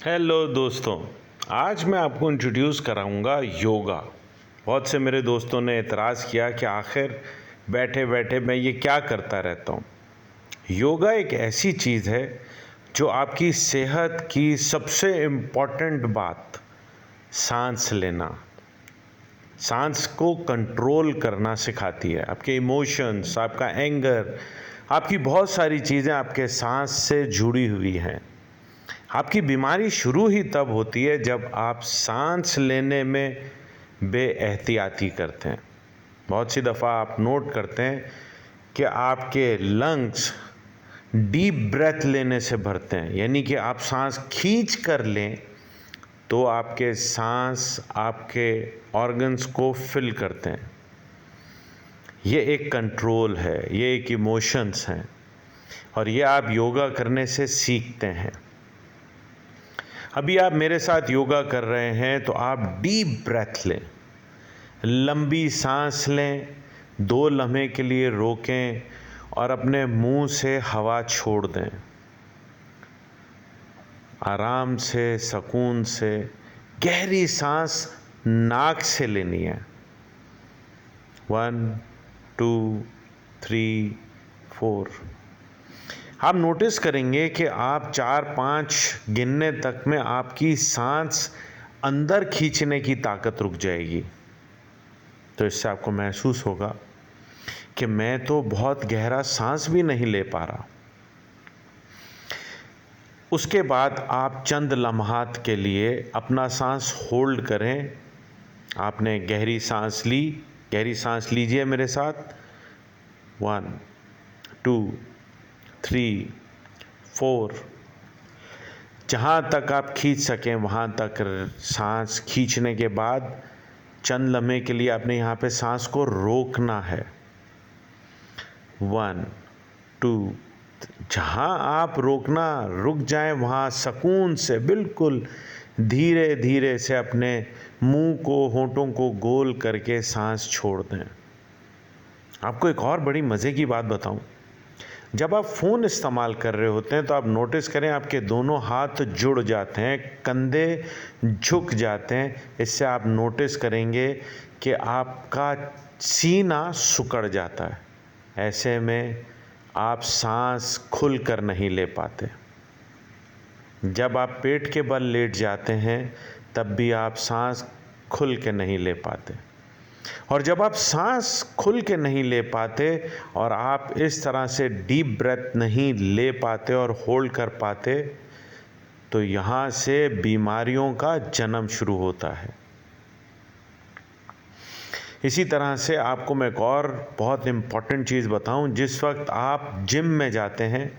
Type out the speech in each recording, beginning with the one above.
Hello दोस्तों, आज मैं आपको इंट्रोड्यूस कराऊंगा योगा। बहुत से मेरे दोस्तों ने एतराज़ किया कि आखिर बैठे बैठे मैं ये क्या करता रहता हूँ। योगा एक ऐसी चीज़ है जो आपकी सेहत की सबसे इम्पॉर्टेंट बात, सांस लेना, सांस को कंट्रोल करना सिखाती है। आपके इमोशंस, आपका एंगर, आपकी बहुत सारी चीज़ें आपके सांस से जुड़ी हुई हैं। आपकी बीमारी शुरू ही तब होती है जब आप सांस लेने में बेएहतियाती करते हैं। बहुत सी दफ़ा आप नोट करते हैं कि आपके लंग्स डीप ब्रेथ लेने से भरते हैं, यानी कि आप सांस खींच कर लें तो आपके सांस आपके ऑर्गन्स को फिल करते हैं। ये एक कंट्रोल है, ये एक इमोशंस हैं और ये आप योगा करने से सीखते हैं। अभी आप मेरे साथ योगा कर रहे हैं तो आप डीप ब्रेथ लें, लंबी सांस लें, 2 लम्हे के लिए रोकें और अपने मुंह से हवा छोड़ दें। आराम से, सुकून से गहरी सांस नाक से लेनी है। 1 2 3 4। आप नोटिस करेंगे कि आप 4-5 गिनने तक में आपकी सांस अंदर खींचने की ताकत रुक जाएगी। तो इससे आपको महसूस होगा कि मैं तो बहुत गहरा सांस भी नहीं ले पा रहा। उसके बाद आप चंद लम्हात के लिए अपना सांस होल्ड करें। आपने गहरी सांस ली, गहरी सांस लीजिए मेरे साथ। 1 2 3 4। जहाँ तक आप खींच सकें वहाँ तक सांस खींचने के बाद चंद लम्हे के लिए आपने यहाँ पे सांस को रोकना है। 1 2। जहाँ आप रोकना रुक जाएं वहाँ सुकून से बिल्कुल धीरे धीरे से अपने मुंह को, होंठों को गोल करके सांस छोड़ दें। आपको एक और बड़ी मज़े की बात बताऊं, जब आप फ़ोन इस्तेमाल कर रहे होते हैं तो आप नोटिस करें आपके दोनों हाथ जुड़ जाते हैं, कंधे झुक जाते हैं। इससे आप नोटिस करेंगे कि आपका सीना सिकुड़ जाता है। ऐसे में आप सांस खुल कर नहीं ले पाते। जब आप पेट के बल लेट जाते हैं तब भी आप सांस खुल के नहीं ले पाते। और जब आप सांस खुल के नहीं ले पाते और आप इस तरह से डीप ब्रेथ नहीं ले पाते और होल्ड कर पाते, तो यहाँ से बीमारियों का जन्म शुरू होता है। इसी तरह से आपको मैं एक और बहुत इम्पॉर्टेंट चीज़ बताऊं। जिस वक्त आप जिम में जाते हैं,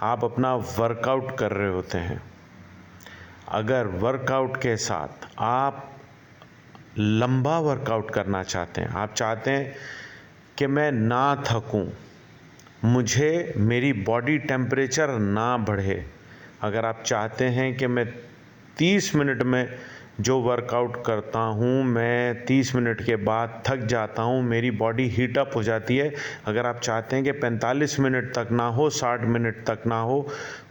आप अपना वर्कआउट कर रहे होते हैं, अगर वर्कआउट के साथ आप लंबा वर्कआउट करना चाहते हैं, आप चाहते हैं कि मैं ना थकूं, मुझे मेरी बॉडी टेम्परेचर ना बढ़े, अगर आप चाहते हैं कि मैं 30 मिनट में जो वर्कआउट करता हूं मैं 30 मिनट के बाद थक जाता हूं, मेरी बॉडी हीट अप हो जाती है, अगर आप चाहते हैं कि 45 मिनट तक ना हो, 60 मिनट तक ना हो,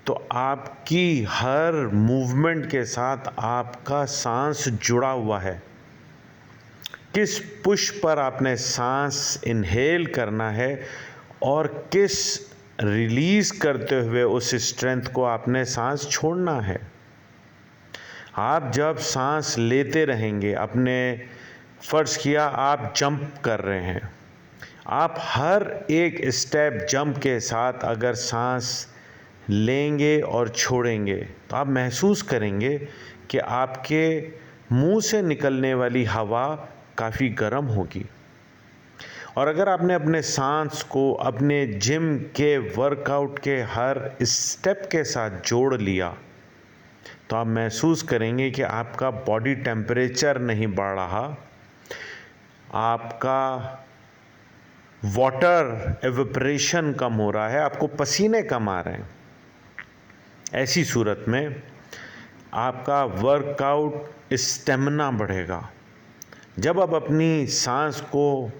तो आपकी हर मूवमेंट के साथ आपका सांस जुड़ा हुआ है। किस पुश पर आपने सांस इनहेल करना है और किस रिलीज़ करते हुए उस स्ट्रेंथ को आपने सांस छोड़ना है। आप जब सांस लेते रहेंगे, अपने फ़र्ज़ किया आप जंप कर रहे हैं, आप हर एक स्टेप जंप के साथ अगर सांस लेंगे और छोड़ेंगे तो आप महसूस करेंगे कि आपके मुंह से निकलने वाली हवा काफ़ी गर्म होगी। और अगर आपने अपने सांस को अपने जिम के वर्कआउट के हर स्टेप के साथ जोड़ लिया तो आप महसूस करेंगे कि आपका बॉडी टेम्परेचर नहीं बढ़ रहा, आपका वाटर एवेपोरेशन कम हो रहा है, आपको पसीने कम आ रहे हैं। ऐसी सूरत में आपका वर्कआउट स्टेमिना बढ़ेगा। जब आप अपनी सांस को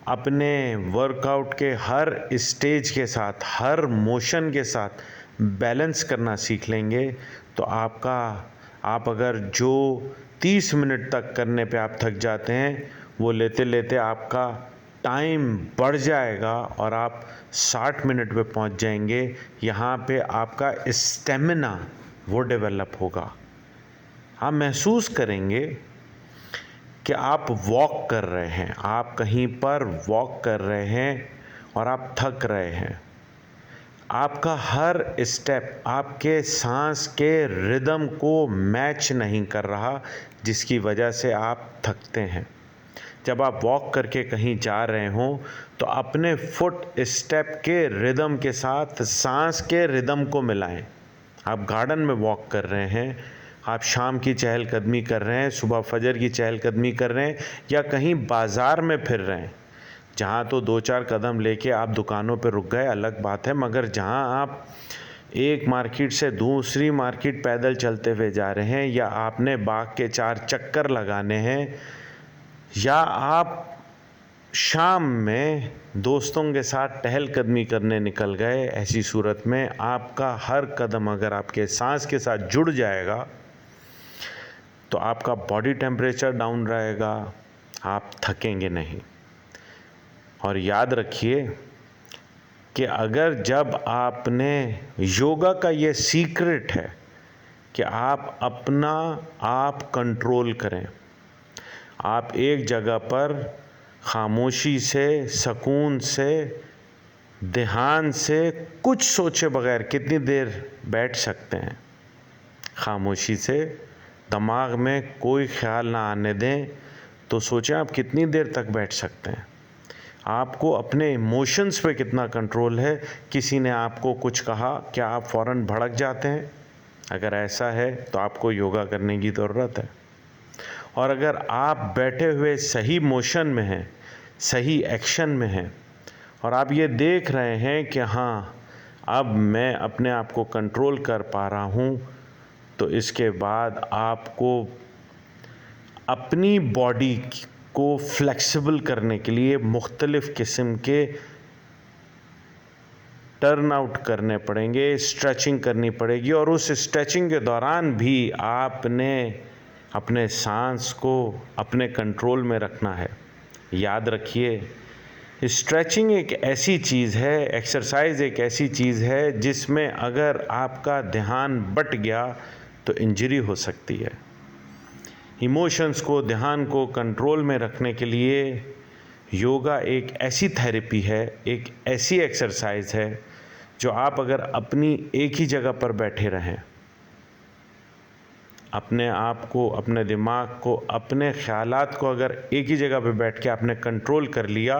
अपने वर्कआउट के हर स्टेज के साथ, हर मोशन के साथ बैलेंस करना सीख लेंगे तो आप अगर जो 30 मिनट तक करने पे आप थक जाते हैं, वो लेते लेते आपका टाइम बढ़ जाएगा और आप 60 मिनट पे पहुंच जाएंगे। यहाँ पे आपका स्टेमिना वो डेवलप होगा। आप महसूस करेंगे कि आप वॉक कर रहे हैं, आप कहीं पर वॉक कर रहे हैं और आप थक रहे हैं। आपका हर स्टेप आपके सांस के रिदम को मैच नहीं कर रहा, जिसकी वजह से आप थकते हैं। जब आप वॉक करके कहीं जा रहे हों तो अपने फुट स्टेप के रिदम के साथ सांस के रिदम को मिलाएं। आप गार्डन में वॉक कर रहे हैं, आप शाम की चहलकदमी कर रहे हैं, सुबह फजर की चहलकदमी कर रहे हैं, या कहीं बाज़ार में फिर रहे हैं, जहाँ तो 2-4 कदम लेके आप दुकानों पे रुक गए अलग बात है, मगर जहाँ आप एक मार्केट से दूसरी मार्केट पैदल चलते हुए जा रहे हैं, या आपने बाग के 4 चक्कर लगाने हैं, या आप शाम में दोस्तों के साथ टहलकदमी करने निकल गए, ऐसी सूरत में आपका हर कदम अगर आपके सांस के साथ जुड़ जाएगा तो आपका बॉडी टेम्परेचर डाउन रहेगा, आप थकेंगे नहीं। और याद रखिए कि अगर जब आपने योगा का ये सीक्रेट है कि आप अपना आप कंट्रोल करें, आप एक जगह पर खामोशी से, सुकून से, ध्यान से, कुछ सोचे बगैर कितनी देर बैठ सकते हैं। खामोशी से, दिमाग में कोई ख्याल ना आने दें, तो सोचें आप कितनी देर तक बैठ सकते हैं। आपको अपने इमोशंस पे कितना कंट्रोल है। किसी ने आपको कुछ कहा, क्या आप फ़ौरन भड़क जाते हैं? अगर ऐसा है तो आपको योगा करने की ज़रूरत है। और अगर आप बैठे हुए सही मोशन में हैं, सही एक्शन में हैं, और आप ये देख रहे हैं कि हाँ, अब मैं अपने आप को कंट्रोल कर पा रहा हूँ, तो इसके बाद आपको अपनी बॉडी को फ्लेक्सिबल करने के लिए मुख्तलिफ़ किस्म के टर्न आउट करने पड़ेंगे, स्ट्रेचिंग करनी पड़ेगी, और उस स्ट्रेचिंग के दौरान भी आपने अपने सांस को अपने कंट्रोल में रखना है। याद रखिए, स्ट्रेचिंग एक ऐसी चीज़ है, एक्सरसाइज एक ऐसी चीज़ है जिसमें अगर आपका ध्यान बट गया तो इंजरी हो सकती है। इमोशंस को, ध्यान को कंट्रोल में रखने के लिए योगा एक ऐसी थेरेपी है, एक ऐसी एक्सरसाइज है जो आप अगर अपनी एक ही जगह पर बैठे रहें, अपने आप को, अपने दिमाग को, अपने ख़यालात को अगर एक ही जगह पे बैठ के आपने कंट्रोल कर लिया,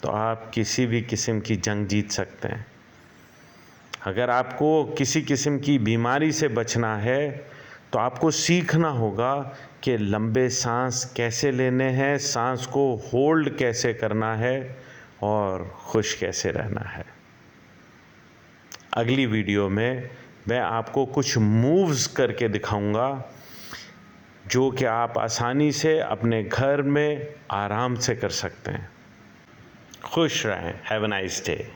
तो आप किसी भी किस्म की जंग जीत सकते हैं। अगर आपको किसी किस्म की बीमारी से बचना है तो आपको सीखना होगा कि लंबे सांस कैसे लेने हैं, सांस को होल्ड कैसे करना है, और खुश कैसे रहना है। अगली वीडियो में मैं आपको कुछ मूव्स करके दिखाऊंगा जो कि आप आसानी से अपने घर में आराम से कर सकते हैं। खुश रहें। Have a nice day.